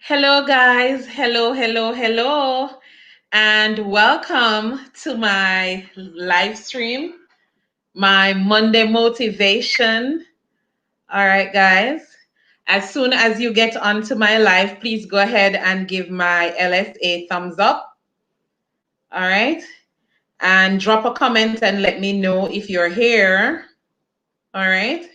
Hello, guys. Hello, hello, hello. And welcome to my live stream, my Monday motivation. All right, guys. As soon as you get onto my live, please go ahead and give my LSA thumbs up. All right. And drop a comment and let me know if you're here. All right.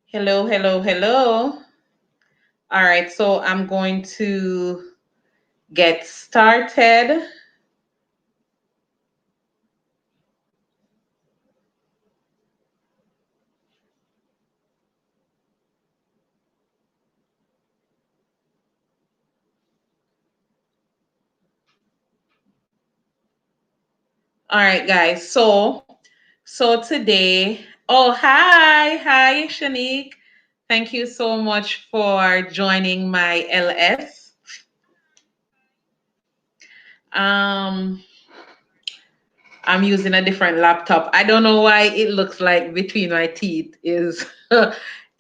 Hello, hello, hello. All right. So I'm going to get started. All right, guys. So today, oh hi, Shanique. Thank you so much for joining my LS. Um, I'm using a different laptop. I don't know why it looks like between my teeth is.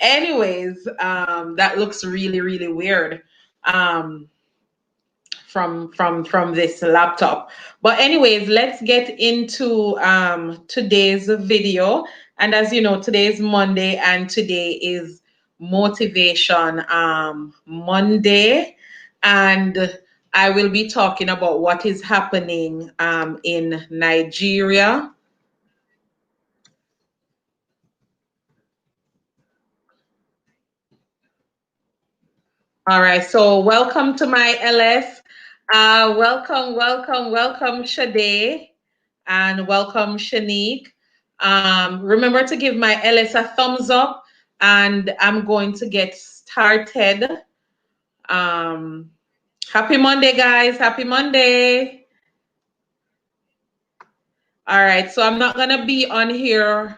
Anyways, that looks really, really weird. Um, from this laptop. But anyways, let's get into today's video. And as you know, today is Monday and today is motivation Monday, and I will be talking about what is happening in Nigeria. All right, so welcome to my LS. Welcome, Sade, and welcome, Shanique. Remember to give my LS a thumbs up, and I'm going to get started. Um, Happy Monday, guys. Happy Monday. All right, so I'm not going to be on here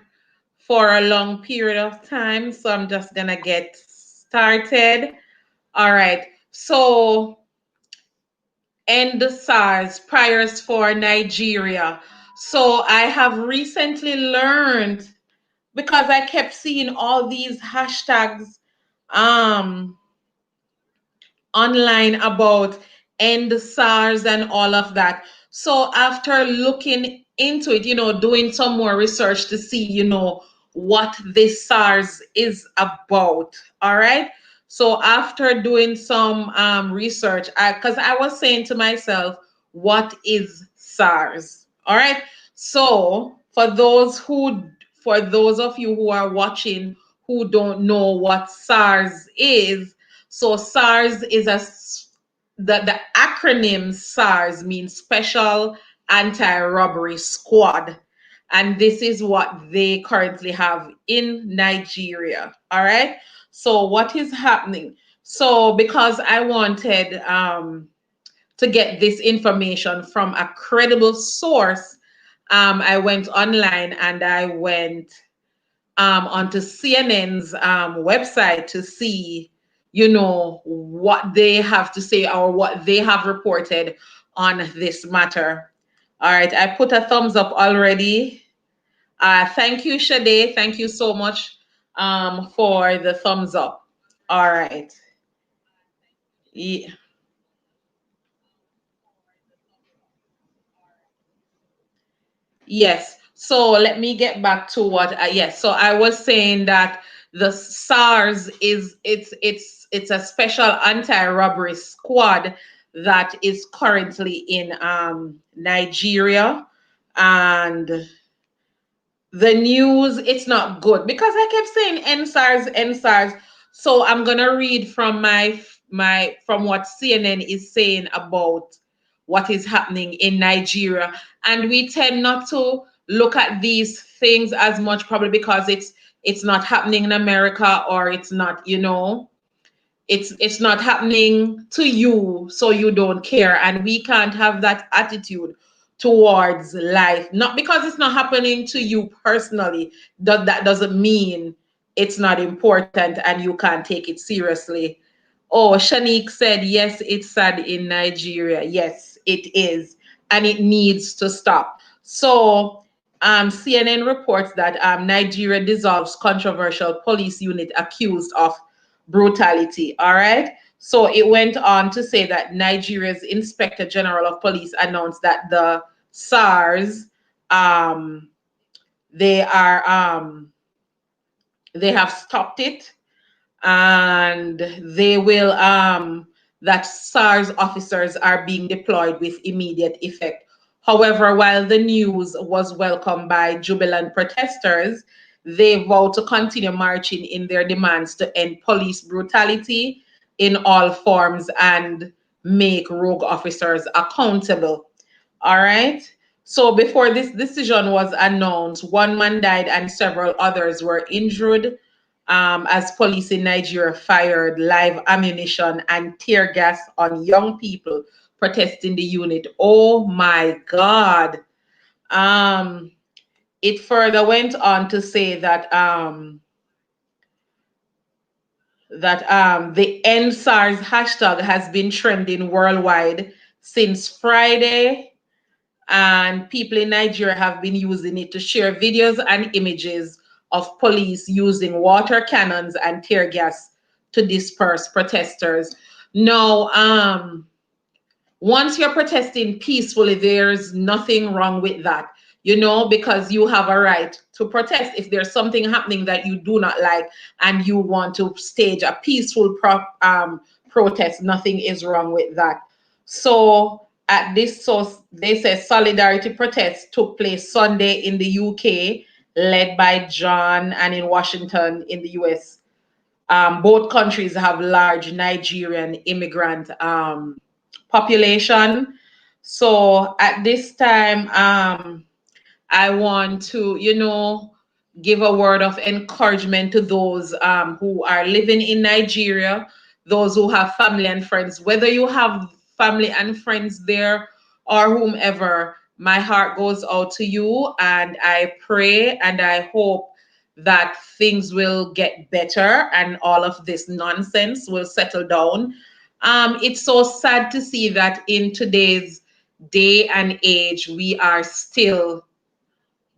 for a long period of time, so I'm just going to get started. All right, so end the SARS priors for Nigeria. So I have recently learned because I kept seeing all these hashtags um, online about end SARS and all of that. So after looking into it, doing some more research to see, what this SARS is about. All right. So after doing some research, because I was saying to myself, what is SARS? All right. So for those of you who are watching who don't know what SARS is, so SARS is the acronym SARS means Special Anti-Robbery Squad. And this is what they currently have in Nigeria. All right. So what is happening? So because I wanted to get this information from a credible source, I went online and I went onto CNN's website to see, what they have to say or what they have reported on this matter. All right, I put a thumbs up already. Thank you, Sade. Thank you so much for the thumbs up. All right. Ye- Yes. So let me get back to what. Yes. So I was saying that the SARS it's a special anti-robbery squad that is currently in Nigeria, and the news it's not good because I kept saying NSARS. So I'm gonna read from my from what CNN is saying about what is happening in Nigeria. And we tend not to look at these things as much probably because it's not happening in America, or it's not, it's not happening to you, so you don't care. And we can't have that attitude towards life. Not because it's not happening to you personally, that doesn't mean it's not important and you can't take it seriously. Oh, Shanique said, yes, it's sad in Nigeria. Yes, it is. And it needs to stop. So CNN reports that Nigeria dissolves controversial police unit accused of brutality. All right. So it went on to say that Nigeria's Inspector General of Police announced that the SARS, um, they are they have stopped it, and they will that SARS officers are being deployed with immediate effect. However, while the news was welcomed by jubilant protesters, they vowed to continue marching in their demands to end police brutality in all forms and make rogue officers accountable. All right. So before this decision was announced, one man died and several others were injured, as police in Nigeria fired live ammunition and tear gas on young people protesting the unit. Oh my God. Um, it further went on to say that the End SARS hashtag has been trending worldwide since Friday, and people in Nigeria have been using it to share videos and images of police using water cannons and tear gas to disperse protesters. Now, once you're protesting peacefully, there's nothing wrong with that, because you have a right to protest. If there's something happening that you do not like and you want to stage a peaceful protest, nothing is wrong with that. So at this source, they say solidarity protests took place Sunday in the UK, led by John, and in Washington in the US. Both countries have large Nigerian immigrant population. So at this time, I want to, give a word of encouragement to those who are living in Nigeria, those who have family and friends, whether you have family and friends there or whomever. My heart goes out to you, and I pray and I hope that things will get better and all of this nonsense will settle down. It's so sad to see that in today's day and age,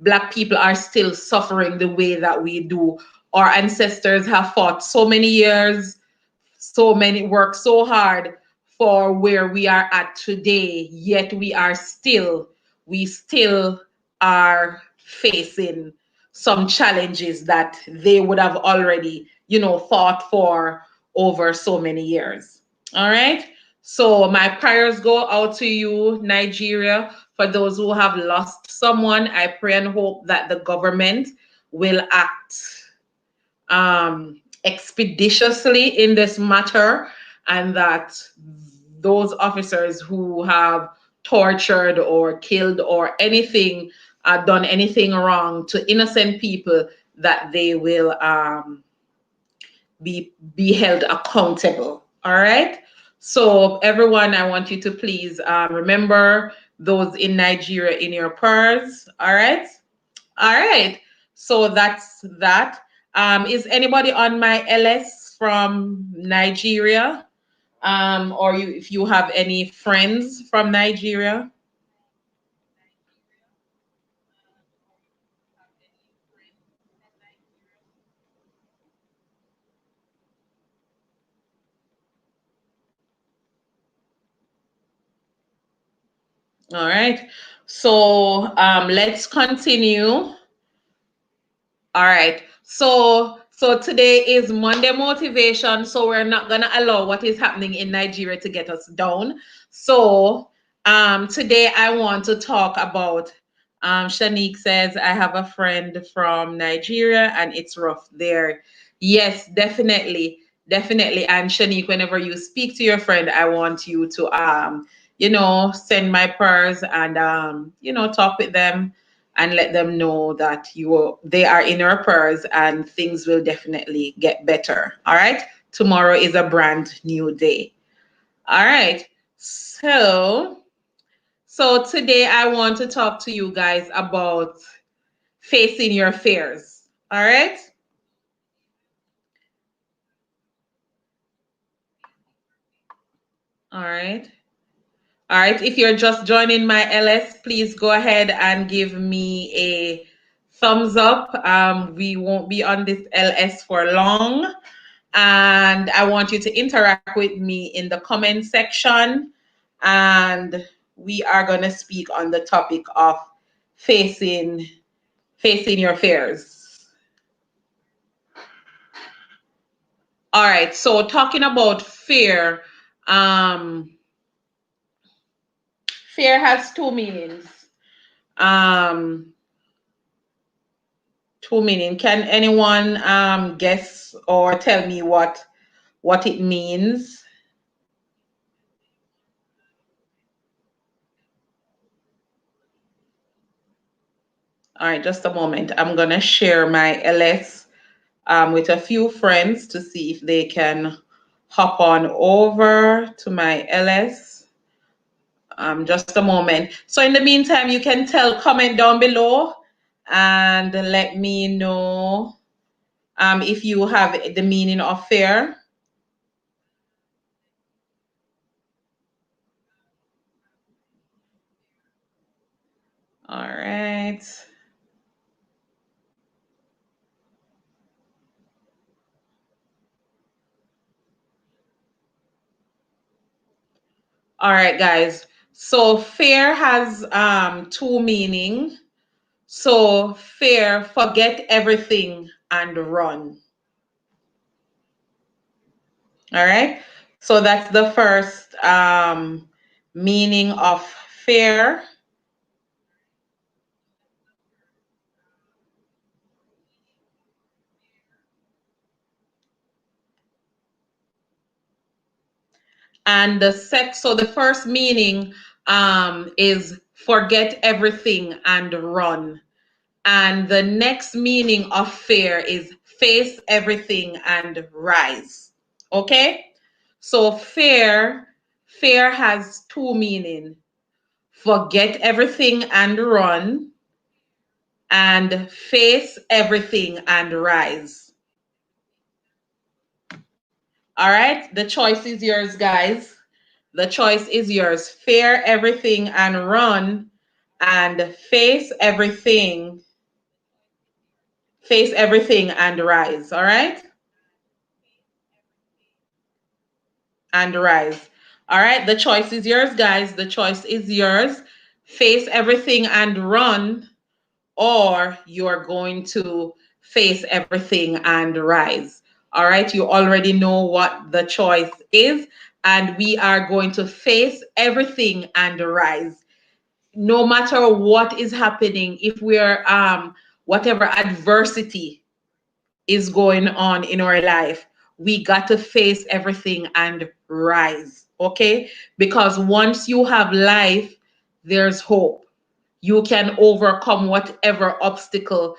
Black people are still suffering the way that we do. Our ancestors have fought so many years, worked so hard for where we are at today, yet we still are facing some challenges that they would have already, fought for over so many years. All right. So my prayers go out to you, Nigeria. For those who have lost someone, I pray and hope that the government will act expeditiously in this matter, and that those officers who have tortured or killed or anything, done anything wrong to innocent people, that they will be held accountable. All right. So everyone, I want you to please remember those in Nigeria in your prayers. All right. All right. So that's that. Is anybody on my LS from Nigeria? Or if you have any friends from Nigeria? All right. So let's continue. All right. So today is Monday motivation. So we're not gonna allow what is happening in Nigeria to get us down. So today I want to talk about Shanique says I have a friend from Nigeria and it's rough there. Yes, definitely. Definitely. And Shanique, whenever you speak to your friend, I want you to send my prayers and talk with them and let them know that they are in our prayers and things will definitely get better. All right. Tomorrow is a brand new day. All right. So today I want to talk to you guys about facing your fears. All right. All right. All right, if you're just joining my LS, please go ahead and give me a thumbs up. We won't be on this LS for long. And I want you to interact with me in the comment section. And we are going to speak on the topic of facing your fears. All right, so talking about fear, fear has two meanings. Um, Two meaning. Can anyone guess or tell me what it means? All right, just a moment. I'm gonna share my LS with a few friends to see if they can hop on over to my LS. Just a moment. So in the meantime, you can comment down below and let me know if you have the meaning of fear. All right. All right, guys. So fear has two meaning. So fear, forget everything and run. All right. So that's the first meaning of fear. And so the first meaning is forget everything and run. And the next meaning of fear is face everything and rise. Okay? So fear has two meaning. Forget everything and run, and face everything and rise. All right? The choice is yours, guys. The choice is yours. Fear everything and run, and face everything and rise. All right? And rise. All right, the choice is yours, guys. The choice is yours. Face everything and run, or you're going to face everything and rise. All right, you already know what the choice is, and we are going to face everything and rise. No matter what is happening, if we're whatever adversity is going on in our life, we got to face everything and rise, okay? Because once you have life, there's hope. You can overcome whatever obstacle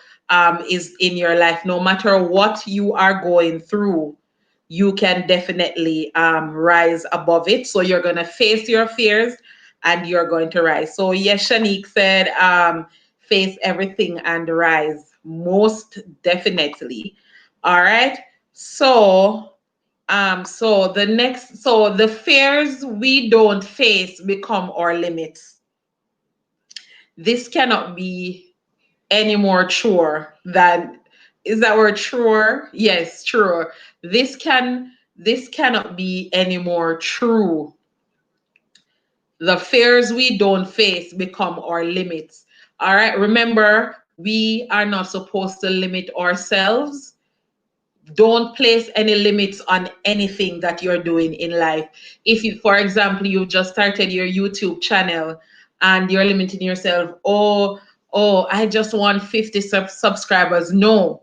is in your life. No matter what you are going through, you can definitely rise above it. So you're going to face your fears and you're going to rise. So yes, Shanique said, face everything and rise. Most definitely. All right. So the fears we don't face become our limits. This cannot be any more truer than, is that word truer? Yes, truer. This cannot be any more true. The fears we don't face become our limits. All right. Remember, we are not supposed to limit ourselves. Don't place any limits on anything that you're doing in life. If you, for example, you just started your YouTube channel and you're limiting yourself, oh, I just want 50 subscribers. No,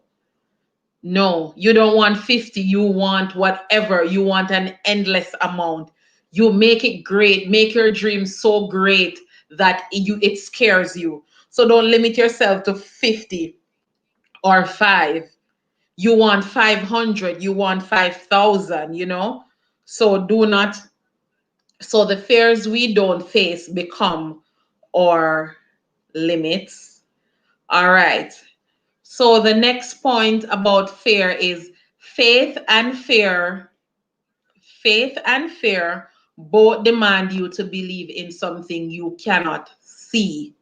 you don't want 50. You want whatever. You want an endless amount. You make it great. Make your dream so great that it scares you. So don't limit yourself to 50 or 5. You want 500, you want 5,000, So do not, so the fears we don't face become our limits. All right. So the next point about fear is faith and fear both demand you to believe in something you cannot see.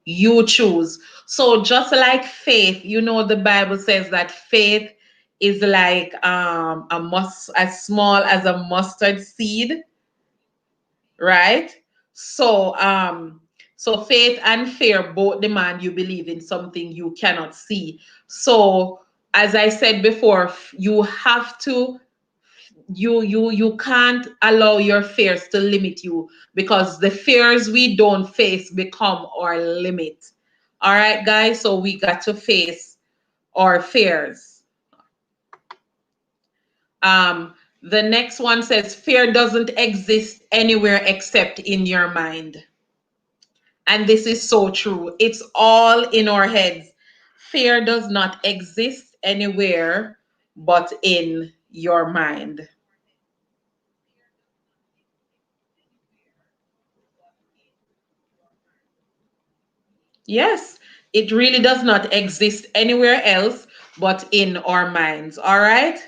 You choose. So just like faith, the Bible says that faith is like as small as a mustard seed, right? So so faith and fear both demand you believe in something you cannot see. So as I said before, you have to you can't allow your fears to limit you, because the fears we don't face become our limit. All right, guys, so we got to face our fears. The next one says fear doesn't exist anywhere except in your mind. And this is so true. It's all in our heads. Fear does not exist anywhere but in your mind. Yes, it really does not exist anywhere else but in our minds. All right.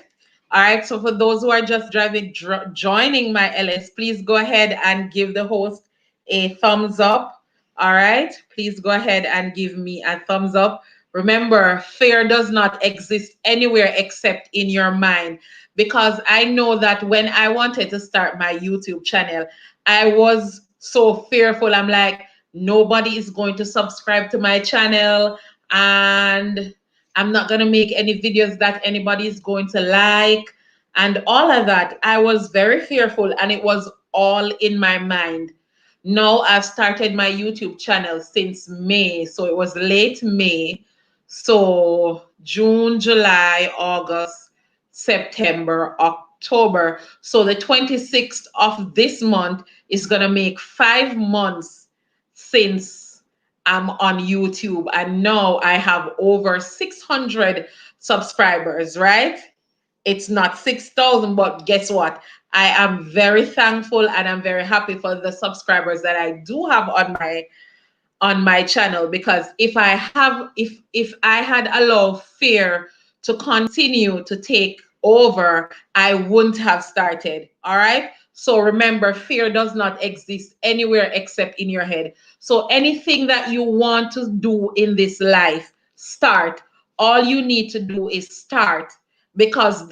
All right. So for those who are just joining my LS, please go ahead and give the host a thumbs up. All right. Please go ahead and give me a thumbs up. Remember, fear does not exist anywhere except in your mind. Because I know that when I wanted to start my YouTube channel, I was so fearful. I'm like, nobody is going to subscribe to my channel, and I'm not going to make any videos that anybody is going to like, and all of that. I was very fearful, and it was all in my mind. Now I've started my YouTube channel since May, so it was late May. So June, July, August, September, October. So the 26th of this month is going to make 5 months since I'm on YouTube, and now I have over 600 subscribers, right? It's not 6,000, but guess what? I am very thankful and I'm very happy for the subscribers that I do have on my channel, because if I had allowed fear to continue to take over, I wouldn't have started. All right, so remember, fear does not exist anywhere except in your head. So anything that you want to do in this life, start. All you need to do is start, because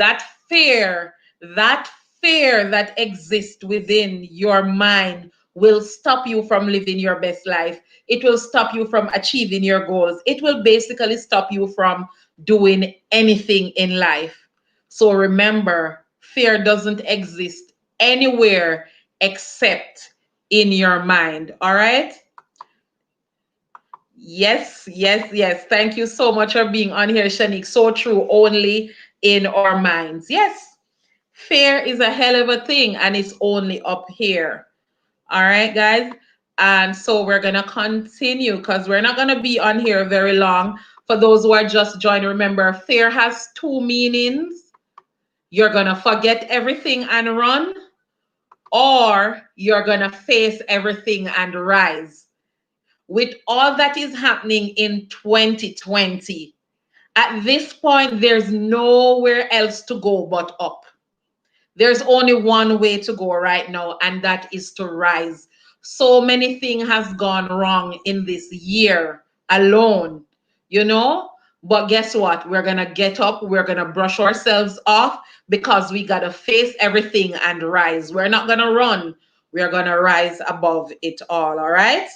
fear that fear that exists within your mind will stop you from living your best life. It will stop you from achieving your goals. It will basically stop you from doing anything in life. So remember, fear doesn't exist anywhere except in your mind. All right? Yes, yes, yes. Thank you so much for being on here, Shanique. So true. Only in our minds. Yes. Fear is a hell of a thing, and it's only up here. All right, guys. And so we're going to continue, because we're not going to be on here very long. For those who are just joining, remember, fear has two meanings. You're going to forget everything and run, or you're going to face everything and rise. With all that is happening in 2020, at this point, there's nowhere else to go but up. There's only one way to go right now, and that is to rise. So many things has gone wrong in this year alone, you know? But guess what? We're going to get up, we're going to brush ourselves off, because we got to face everything and rise. We're not going to run. We're going to rise above it all right?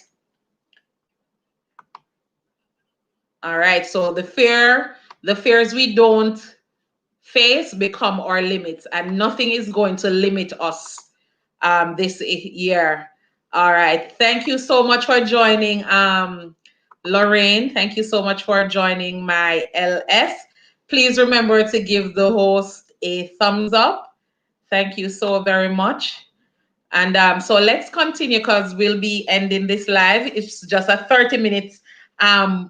All right. So the fears we don't face become our limits, and nothing is going to limit us this year. All right. Thank you so much for joining, Lorraine. Thank you so much for joining my LS. Please remember to give the host a thumbs up. Thank you so very much. And so let's continue, because we'll be ending this live. It's just a 30 minutes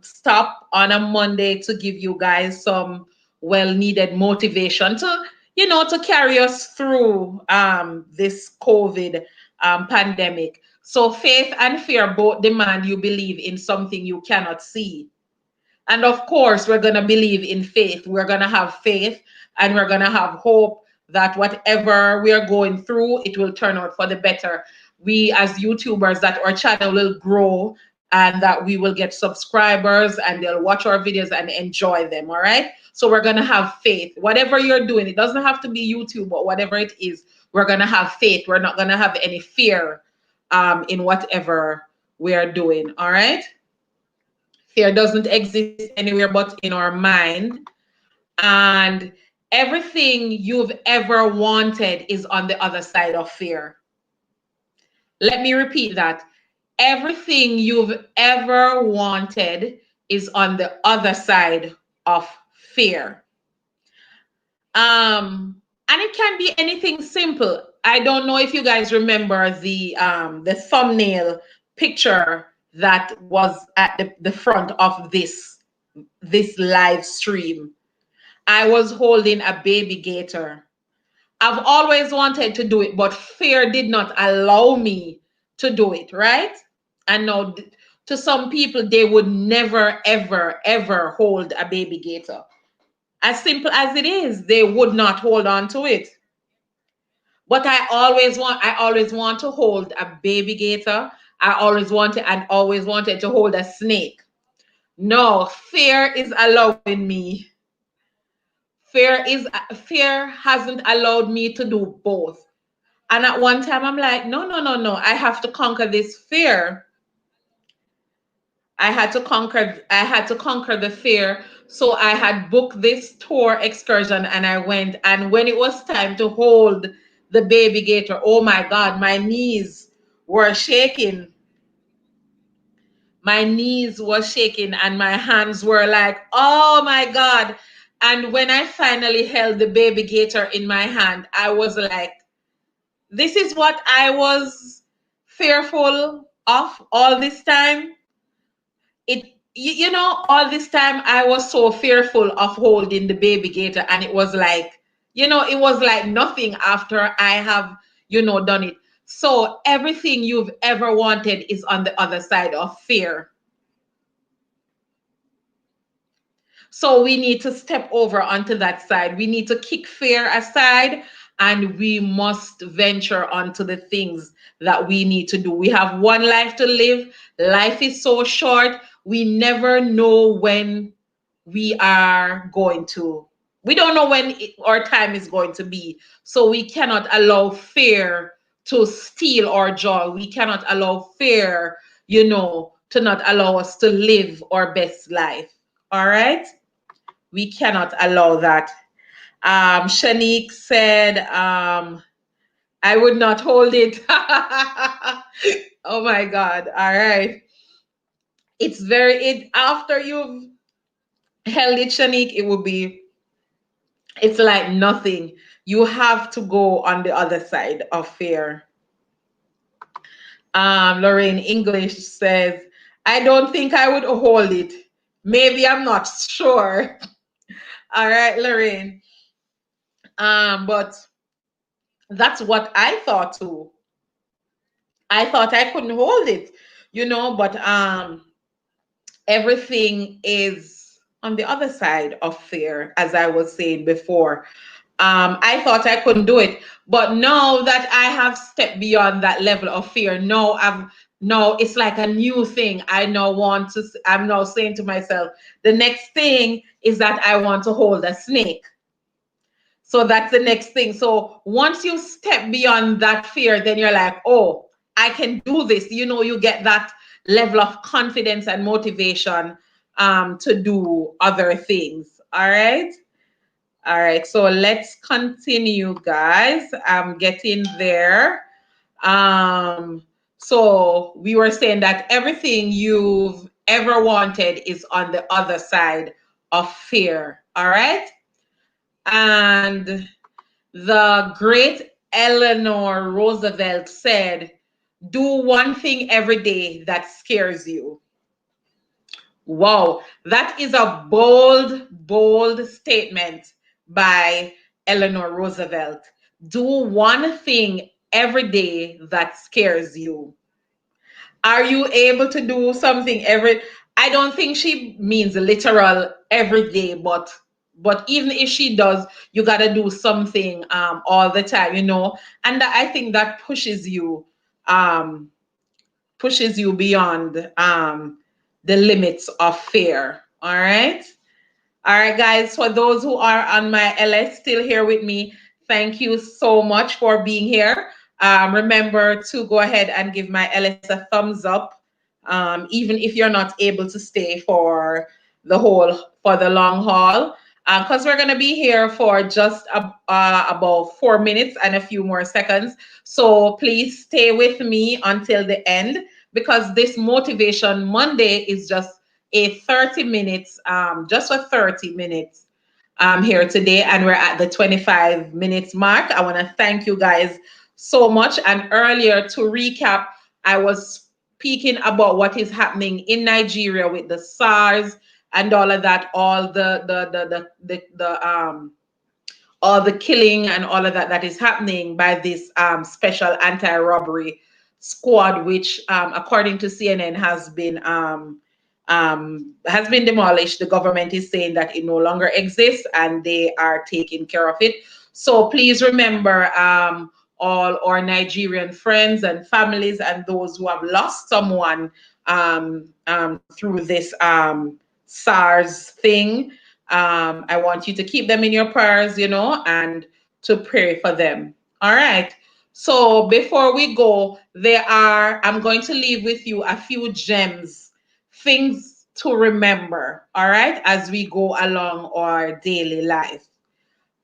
stop on a Monday to give you guys some well-needed motivation to, to carry us through this COVID pandemic. So faith and fear both demand you believe in something you cannot see. And of course, we're going to believe in faith. We're going to have faith, and we're going to have hope, that whatever we are going through, it will turn out for the better. We as YouTubers, that our channel will grow and that we will get subscribers and they'll watch our videos and enjoy them. All right. So we're gonna have faith. Whatever you're doing, it doesn't have to be YouTube, but whatever it is, we're gonna have faith. We're not gonna have any fear in whatever we are doing. All right. Fear doesn't exist anywhere but in our mind. And everything you've ever wanted is on the other side of fear. Let me repeat that. Everything you've ever wanted is on the other side of fear. And it can be anything simple. I don't know if you guys remember the thumbnail picture that was at the front of this live stream. I was holding a baby gator. I've always wanted to do it, but fear did not allow me to do it, right? And now, to some people, they would never, ever, ever hold a baby gator. As simple as it is, they would not hold on to it. But I always want to hold a baby gator. I always wanted to hold a snake. No, fear is allowing me. Fear hasn't allowed me to do both. And at one time I'm like, no, no, no, no. I have to conquer this fear. I had to conquer the fear. So I had booked this tour excursion and I went. And when it was time to hold the baby gator, oh my God, my knees were shaking. My knees were shaking and my hands were like, oh my God. And when I finally held the baby gator in my hand, I was like, this is what I was fearful of all this time. All this time I was so fearful of holding the baby gator, and it was like, it was like nothing after I have, done it. So everything you've ever wanted is on the other side of fear. So we need to step over onto that side. We need to kick fear aside and we must venture onto the things that we need to do. We have one life to live. Life is so short. We never know when we are going to. We don't know when our time is going to be. So we cannot allow fear to steal our joy. We cannot allow fear, to not allow us to live our best life. All right? We cannot allow that. Shanique said, I would not hold it. Oh my God. All right. After you've held it, Shanique, it's like nothing. You have to go on the other side of fear. Lorraine English says, I don't think I would hold it. Maybe, I'm not sure. All right, Lorraine. But that's what I thought too. I thought I couldn't hold it, but everything is on the other side of fear, as I was saying before. I thought I couldn't do it, but now that I have stepped beyond that level of fear, no, it's like a new thing. I'm now saying to myself, the next thing is that I want to hold a snake. So that's the next thing. So once you step beyond that fear, then you're like, oh, I can do this. You get that level of confidence and motivation to do other things. All right. All right. So let's continue, guys. I'm getting there. So we were saying that everything you've ever wanted is on the other side of fear. All right. And the great Eleanor Roosevelt said, do one thing every day that scares you. Wow, that is a bold, bold statement by Eleanor Roosevelt. Do one thing every day that scares you. Are you able to do something I don't think she means literal every day, but But even if she does, you got to do something all the time, you know. And I think that um, pushes you beyond the limits of fear. All right. All right, guys, for those who are on my LS still here with me, thank you so much for being here. Remember to go ahead and give my LS a thumbs up, even if you're not able to stay for the long haul, because we're going to be here for just about 4 minutes and a few more seconds. So please stay with me until the end, because this Motivation Monday is a 30 minutes, just for 30 minutes here today, and we're at the 25 minutes mark. I want to thank you guys so much. And earlier, to recap, I was speaking about what is happening in Nigeria with the SARS and all of that, all the killing and all of that is happening by this special anti-robbery squad, which, according to CNN, has been demolished. The government is saying that it no longer exists, and they are taking care of it. So please remember, all our Nigerian friends and families and those who have lost someone through this SARS thing. I want you to keep them in your prayers, you know, and to pray for them. All right. So before we go, I'm going to leave with you a few gems, things to remember, all right, as we go along our daily life.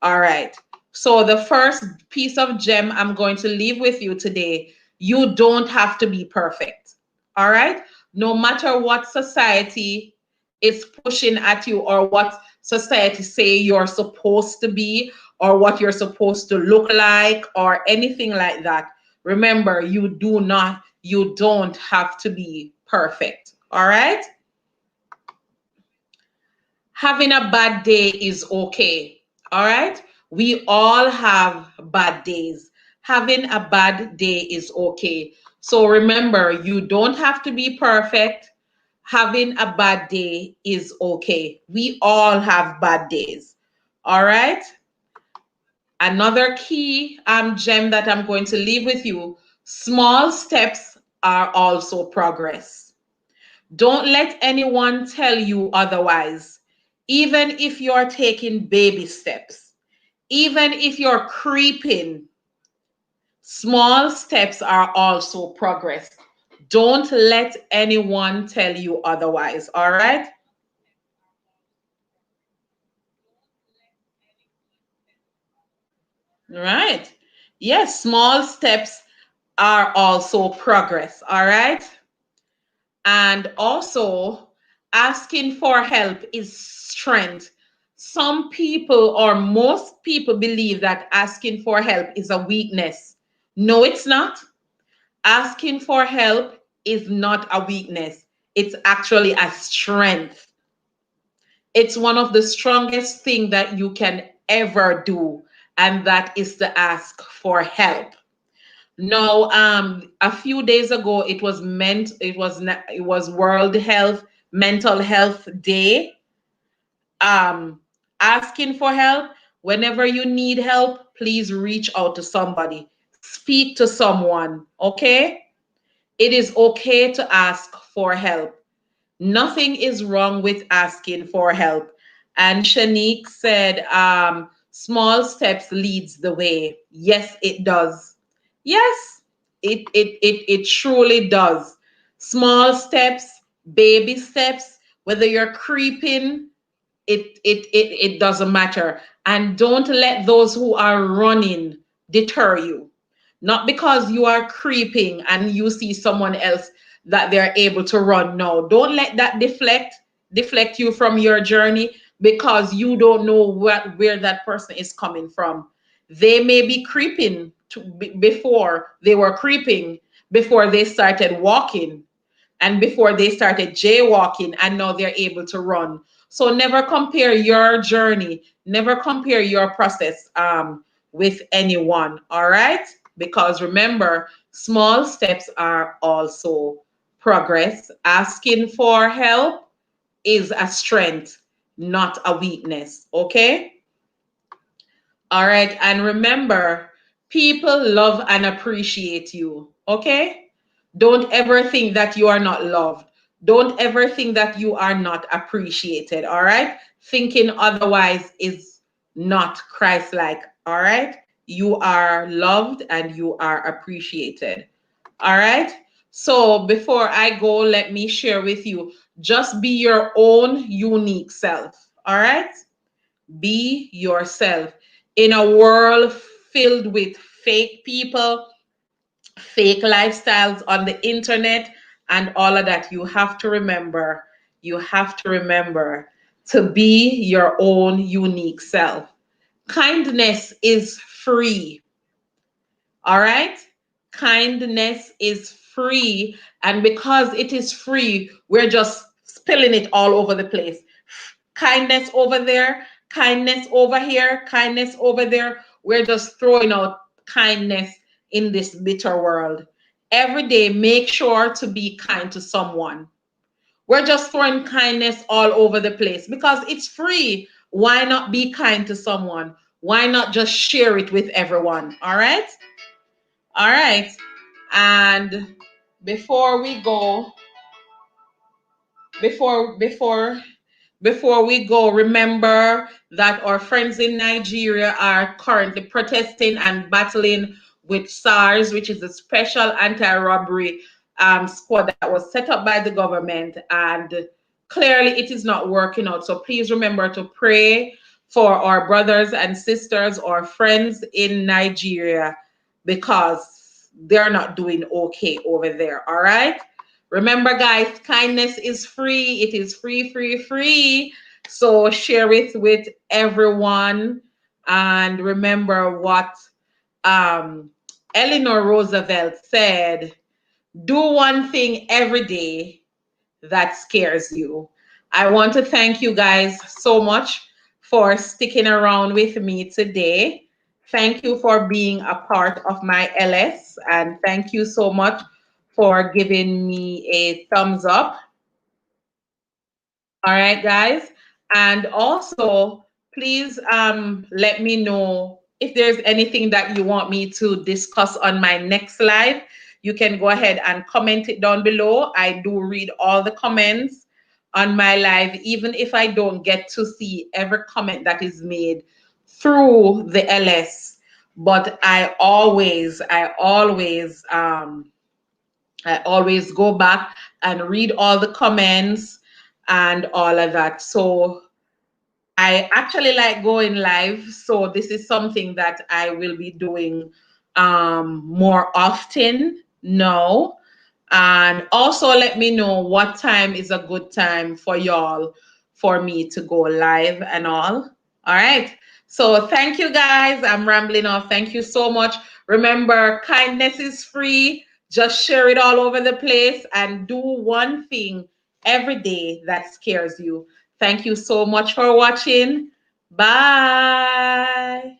All right. So the first piece of gem I'm going to leave with you today, you don't have to be perfect. All right? No matter what society is pushing at you, or what society say you're supposed to be, or what you're supposed to look like, or anything like that. Remember, you don't have to be perfect. All right? Having a bad day is okay. All right? We all have bad days. Having a bad day is okay. So remember, you don't have to be perfect. Having a bad day is okay. We all have bad days. All right? Another key gem that I'm going to leave with you, small steps are also progress. Don't let anyone tell you otherwise. Even if you're taking baby steps, even if you're creeping, small steps are also progress. Don't let anyone tell you otherwise. All right? Right. Yes, small steps are also progress. All right? And also, asking for help is strength. Some people, or most people, believe that asking for help is a weakness. No, it's not. Asking for help is not a weakness, it's actually a strength. It's one of the strongest things that you can ever do, and that is to ask for help. No, a few days ago, it was World Health Mental Health Day. Um, Asking for help. Whenever you need help, please reach out to somebody. Speak to someone. Okay? It is okay to ask for help. Nothing is wrong with asking for help. And Shanique said, small steps leads the way. Yes, it does. Yes, it truly does. Small steps, baby steps, whether you're creeping, it doesn't matter. And don't let those who are running deter you. Not because you are creeping and you see someone else that they're able to run. No, don't let that deflect you from your journey, because you don't know where that person is coming from. They may be creeping before they were creeping, before they started walking, and before they started jaywalking, and now they're able to run. So never compare your journey, never compare your process with anyone. All right? Because remember, small steps are also progress. Asking for help is a strength. not a weakness. Okay? All right. And remember, people love and appreciate you. Okay? Don't ever think that you are not loved. Don't ever think that you are not appreciated. All right? Thinking otherwise is not Christ like. All right? You are loved and you are appreciated. All right? So before I go, let me share with you, just be your own unique self. All right? Be yourself. In a world filled with fake people, fake lifestyles on the internet, and all of that, you have to remember to be your own unique self. Kindness is free. All right? Kindness is free. And because it is free, we're just spilling it all over the place. Kindness over there, kindness over here, kindness over there. We're just throwing out kindness in this bitter world. Every day, make sure to be kind to someone. We're just throwing kindness all over the place because it's free. Why not be kind to someone? Why not just share it with everyone? All right? All right. And before we go, before before before we go, remember that our friends in Nigeria are currently protesting and battling with SARS, which is a special anti-robbery squad that was set up by the government, and clearly it is not working out. So please remember to pray for our brothers and sisters or friends in Nigeria because they're not doing okay over there. All right. Remember, guys, kindness is free. It is free, free, free. So share it with everyone. And remember what um, Eleanor Roosevelt said, do one thing every day that scares you. I want to thank you guys so much for sticking around with me today. Thank you for being a part of my LS, and thank you so much for giving me a thumbs up. All right, guys. And also, please let me know if there's anything that you want me to discuss on my next live. You can go ahead and comment it down below. I do read all the comments on my live, even if I don't get to see every comment that is made through the LS. But I always go back and read all the comments and all of that. So I actually like going live. So this is something that I will be doing more often now. And also let me know what time is a good time for y'all for me to go live and all. All right. So thank you guys. I'm rambling off. Thank you so much. Remember, kindness is free. Just share it all over the place and do one thing every day that scares you. Thank you so much for watching. Bye.